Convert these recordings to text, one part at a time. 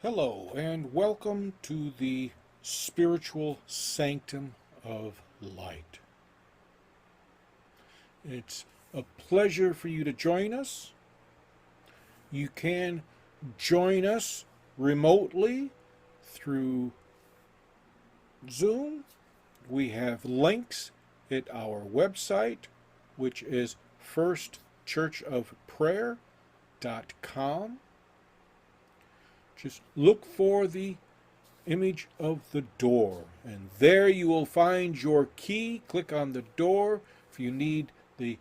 Hello, and welcome to the spiritual sanctum of light. It's a pleasure for you to join us. You can join us remotely through Zoom. We have links at our website, which is firstchurchofprayer.com. Just look for the image of the door, and there you will find your key. Click on the door. If you need the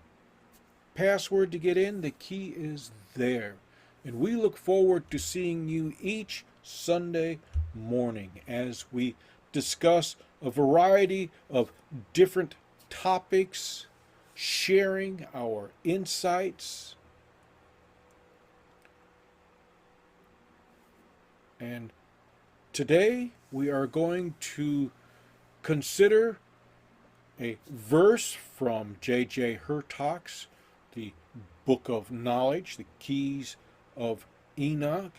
password to get in, the key is there. And we look forward to seeing you each Sunday morning as we discuss a variety of different topics, sharing our insights. And today we are going to consider a verse from J.J. Hurtak's The Book of Knowledge, the Keys of Enoch.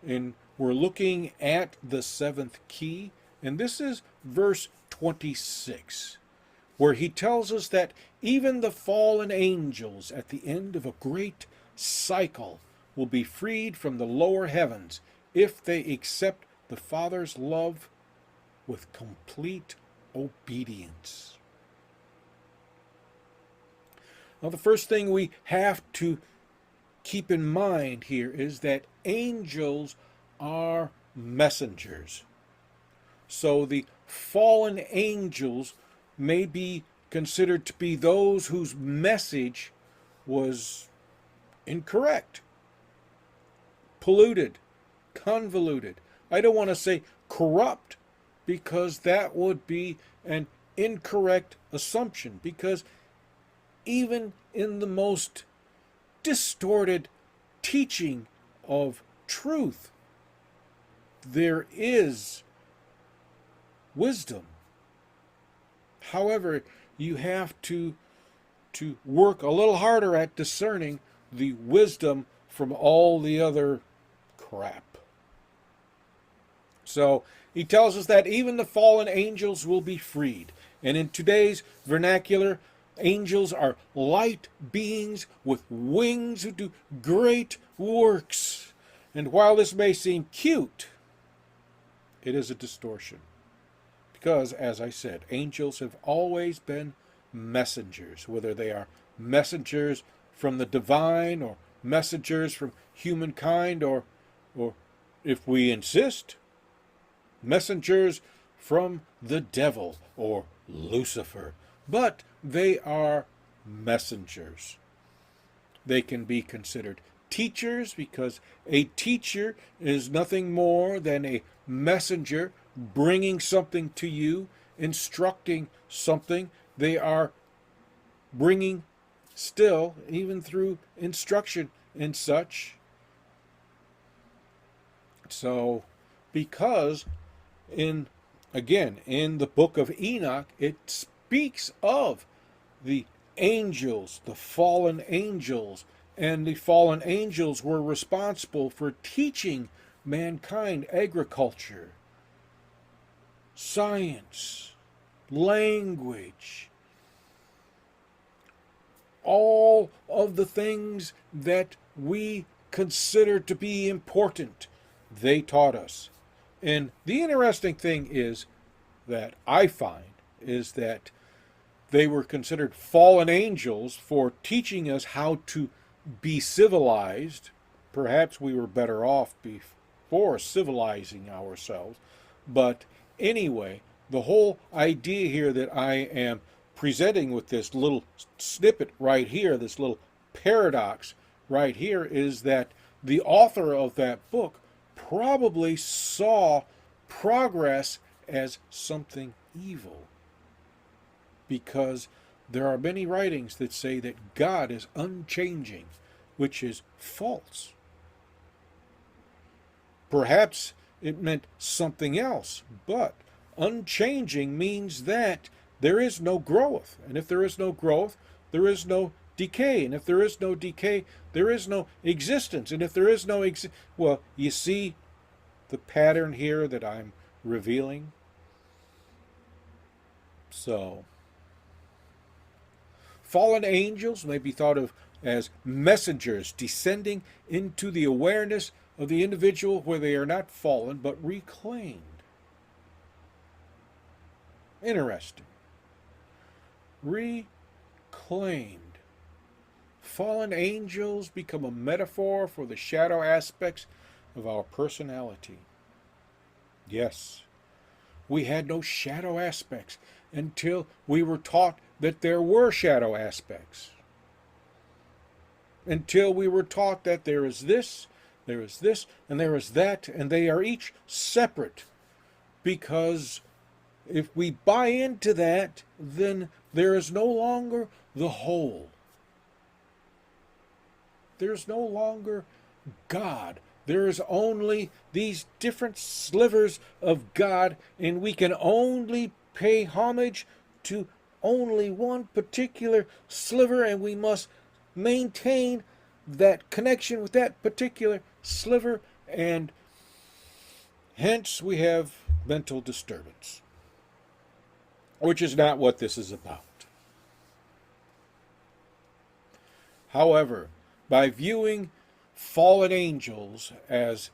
And we're looking at the seventh key. And this is verse 26, where he tells us that even the fallen angels at the end of a great cycle will be freed from the lower heavens if they accept the Father's love with complete obedience. Now, the first thing we have to keep in mind here is that angels are messengers. So the fallen angels may be considered to be those whose message was incorrect, polluted, convoluted. I don't want to say corrupt, because that would be an incorrect assumption, because even in the most distorted teaching of truth, there is wisdom. However, you have to work a little harder at discerning the wisdom from all the other crap. So he tells us that even the fallen angels will be freed. And in today's vernacular, angels are light beings with wings who do great works. And while this may seem cute, it is a distortion. Because, as I said, angels have always been messengers, whether they are messengers from the divine or messengers from humankind, or if we insist, messengers from the devil or Lucifer. But they are messengers. They can be considered teachers, because a teacher is nothing more than a messenger bringing something to you, instructing something. They are bringing still, even through instruction and such. So, because in the book of Enoch, it speaks of the angels, the fallen angels, and the fallen angels were responsible for teaching mankind agriculture, science, language, all of the things that we consider to be important. They taught us. And the interesting thing is that I find is that they were considered fallen angels for teaching us how to be civilized. Perhaps we were better off before civilizing ourselves. But anyway, the whole idea here that I am presenting with this little snippet right here, this little paradox right here, is that the author of that book probably saw progress as something evil, because there are many writings that say that God is unchanging, which is false. Perhaps it meant something else, but unchanging means that there is no growth. And if there is no growth, there is no decay. And if there is no decay, there is no existence. And if there is no well, you see, the pattern here that I'm revealing? So, fallen angels may be thought of as messengers descending into the awareness of the individual where they are not fallen but reclaimed. Interesting. Reclaimed. Fallen angels become a metaphor for the shadow aspects of our personality. Yes, we had no shadow aspects until we were taught that there were shadow aspects. Until we were taught that there is this, and there is that, and they are each separate. Because if we buy into that, then there is no longer the whole. There's no longer God. There is only these different slivers of God, and we can only pay homage to only one particular sliver, and we must maintain that connection with that particular sliver, and hence we have mental disturbance, which is not what this is about. However, by viewing fallen angels as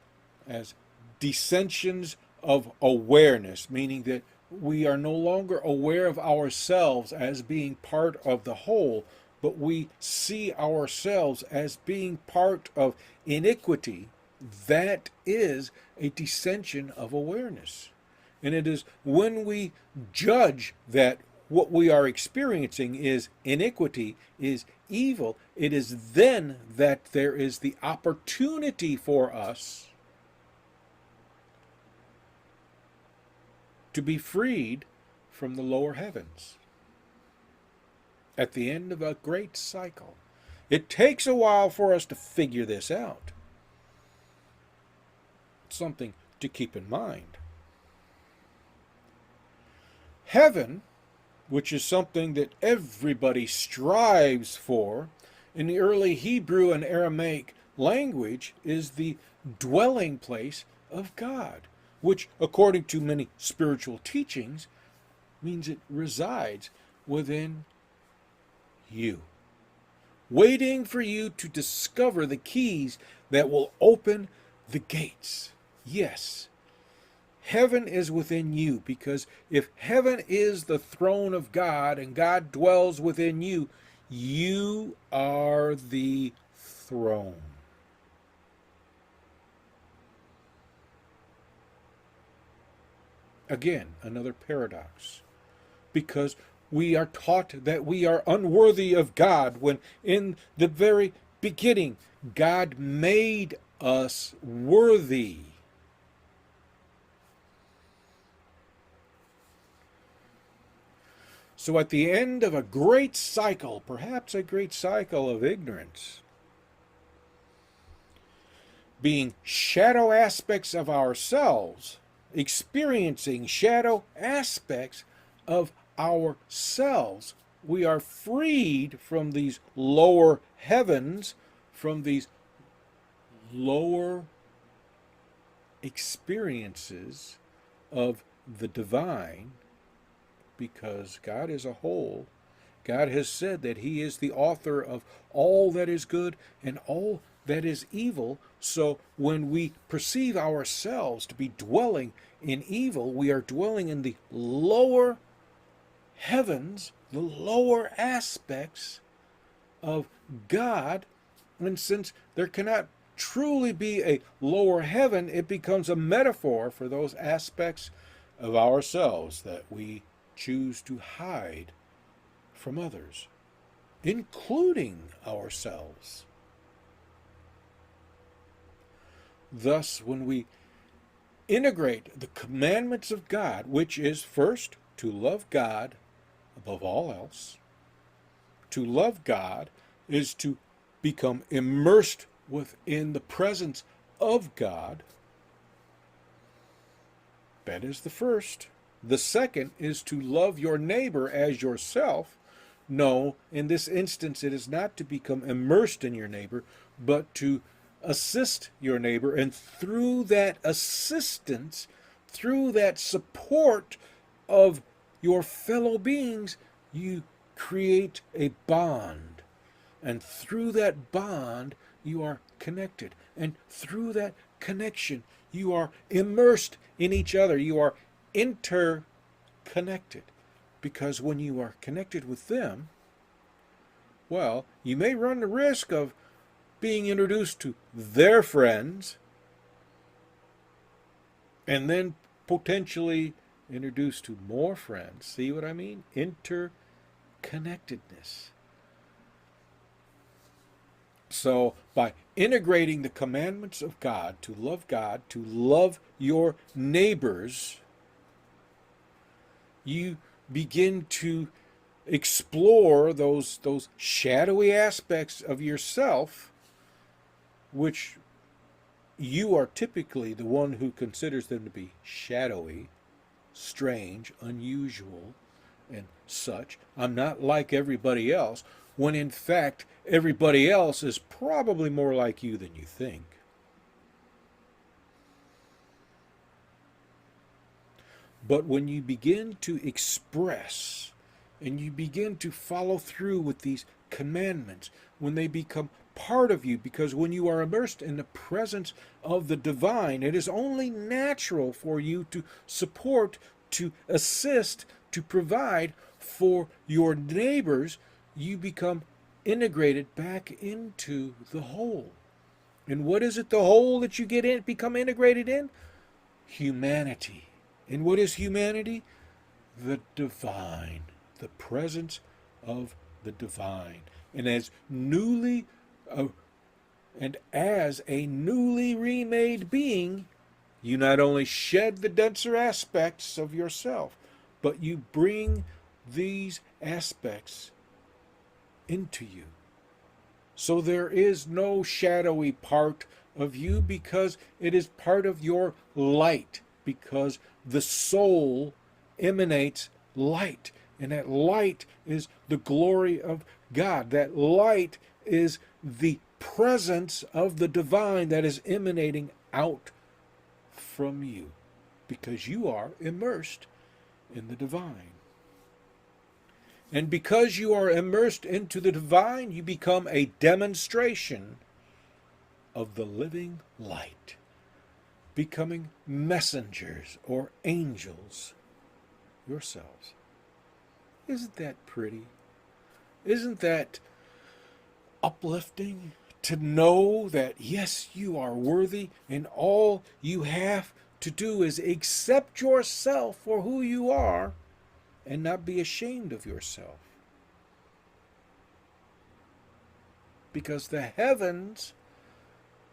dissensions of awareness, meaning that we are no longer aware of ourselves as being part of the whole, but we see ourselves as being part of iniquity, that is a dissension of awareness. And it is when we judge that what we are experiencing is iniquity, is evil, it is then that there is the opportunity for us to be freed from the lower heavens at the end of a great cycle. It takes a while for us to figure this out. It's something to keep in mind. Heaven, which is something that everybody strives for, in the early Hebrew and Aramaic language, is the dwelling place of God, which, according to many spiritual teachings, means it resides within you, waiting for you to discover the keys that will open the gates. Yes, heaven is within you, because if heaven is the throne of God and God dwells within you, you are the throne. Again, another paradox, because we are taught that we are unworthy of God, when in the very beginning God made us worthy. So at the end of a great cycle, perhaps a great cycle of ignorance, being shadow aspects of ourselves, experiencing shadow aspects of ourselves, we are freed from these lower heavens, from these lower experiences of the divine, because God is a whole. God has said that He is the author of all that is good and all that is evil. So when we perceive ourselves to be dwelling in evil, we are dwelling in the lower heavens, the lower aspects of God. And since there cannot truly be a lower heaven, it becomes a metaphor for those aspects of ourselves that we choose to hide from others, including ourselves. Thus, when we integrate the commandments of God, which is first to love God above all else, to love God is to become immersed within the presence of God. That is the first. The second is to love your neighbor as yourself. No, in this instance, it is not to become immersed in your neighbor, but to assist your neighbor, and through that assistance, through that support of your fellow beings, you create a bond. And through that bond, you are connected. And through that connection, you are immersed in each other. You are interconnected. Because when you are connected with them, well, you may run the risk of being introduced to their friends and then potentially introduced to more friends. See what I mean? Interconnectedness. So, by integrating the commandments of God, to love your neighbors, you begin to explore those shadowy aspects of yourself, which you are typically the one who considers them to be shadowy, strange, unusual, and such. I'm not like everybody else, when in fact everybody else is probably more like you than you think. But when you begin to express and you begin to follow through with these commandments, when they become part of you, because when you are immersed in the presence of the divine, it is only natural for you to support, to assist, to provide for your neighbors. You become integrated back into the whole. And what is it, the whole that you become integrated in? Humanity. And what is humanity? The divine, the presence of the divine. And as a newly remade being, you not only shed the denser aspects of yourself, but you bring these aspects into you. So there is no shadowy part of you, because it is part of your light, because the soul emanates light, and that light is the glory of God. That light is the presence of the divine that is emanating out from you, because you are immersed in the divine. And because you are immersed into the divine, you become a demonstration of the living light, becoming messengers or angels yourselves. Isn't that pretty? Isn't that uplifting to know that, yes, you are worthy, and all you have to do is accept yourself for who you are and not be ashamed of yourself? Because the heavens,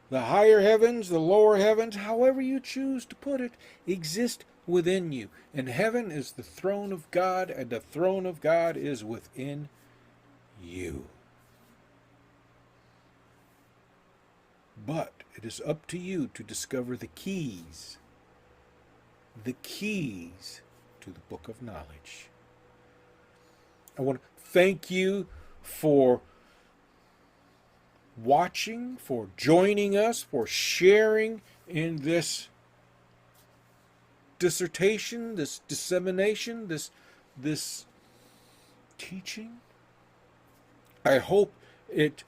the higher heavens, the lower heavens, however you choose to put it, exist within you. And heaven is the throne of God, and the throne of God is within you. But it is up to you to discover the keys to the book of knowledge. I want to thank you for watching, for joining us, for sharing in this dissertation, this dissemination, this teaching. I hope it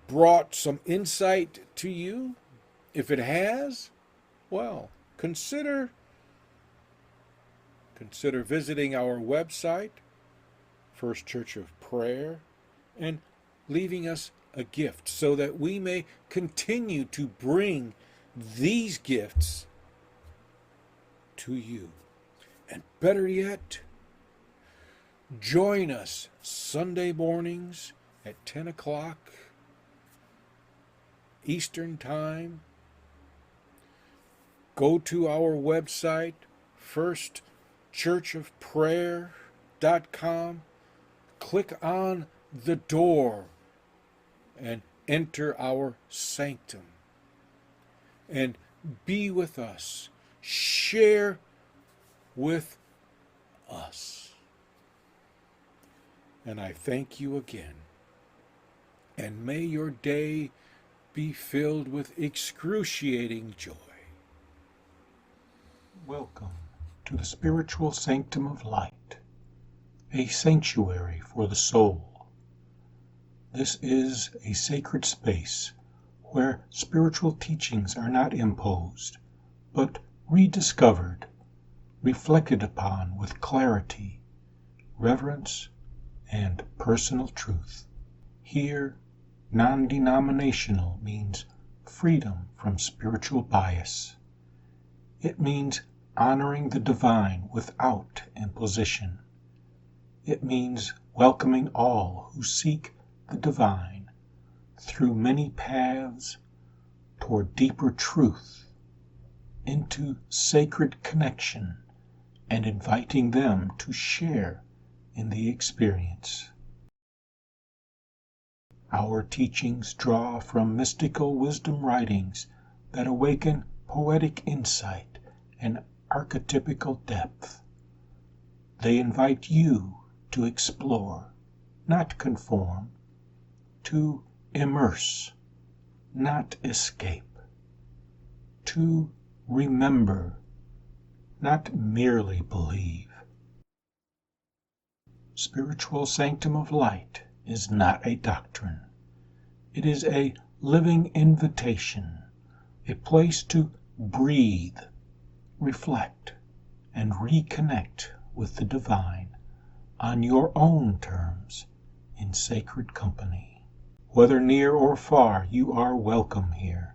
brought some insight to you. If it has, well, consider visiting our website, First Church of Prayer, and leaving us a gift so that we may continue to bring these gifts to you. And better yet, join us Sunday mornings at 10 o'clock Eastern Time. Go to our website, firstchurchofprayer.com. Click on the door and enter our sanctum. And be with us. Share with us. And I thank you again. And may your day be filled with excruciating joy. Welcome to the spiritual sanctum of light, a sanctuary for the soul. This is a sacred space where spiritual teachings are not imposed, but rediscovered, reflected upon with clarity, reverence, and personal truth. Here, non-denominational means freedom from spiritual bias. It means honoring the divine without imposition. It means welcoming all who seek the divine through many paths toward deeper truth, into sacred connection, and inviting them to share in the experience. Our teachings draw from mystical wisdom writings that awaken poetic insight and archetypical depth. They invite you to explore, not conform, to immerse, not escape, to remember, not merely believe. Spiritual sanctum of light is not a doctrine. It is a living invitation, a place to breathe, reflect, and reconnect with the divine on your own terms in sacred company. Whether near or far, you are welcome here.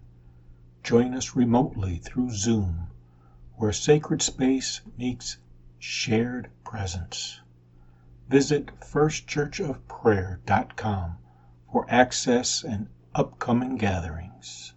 Join us remotely through Zoom, where sacred space meets shared presence. Visit firstchurchofprayer.com for access and upcoming gatherings.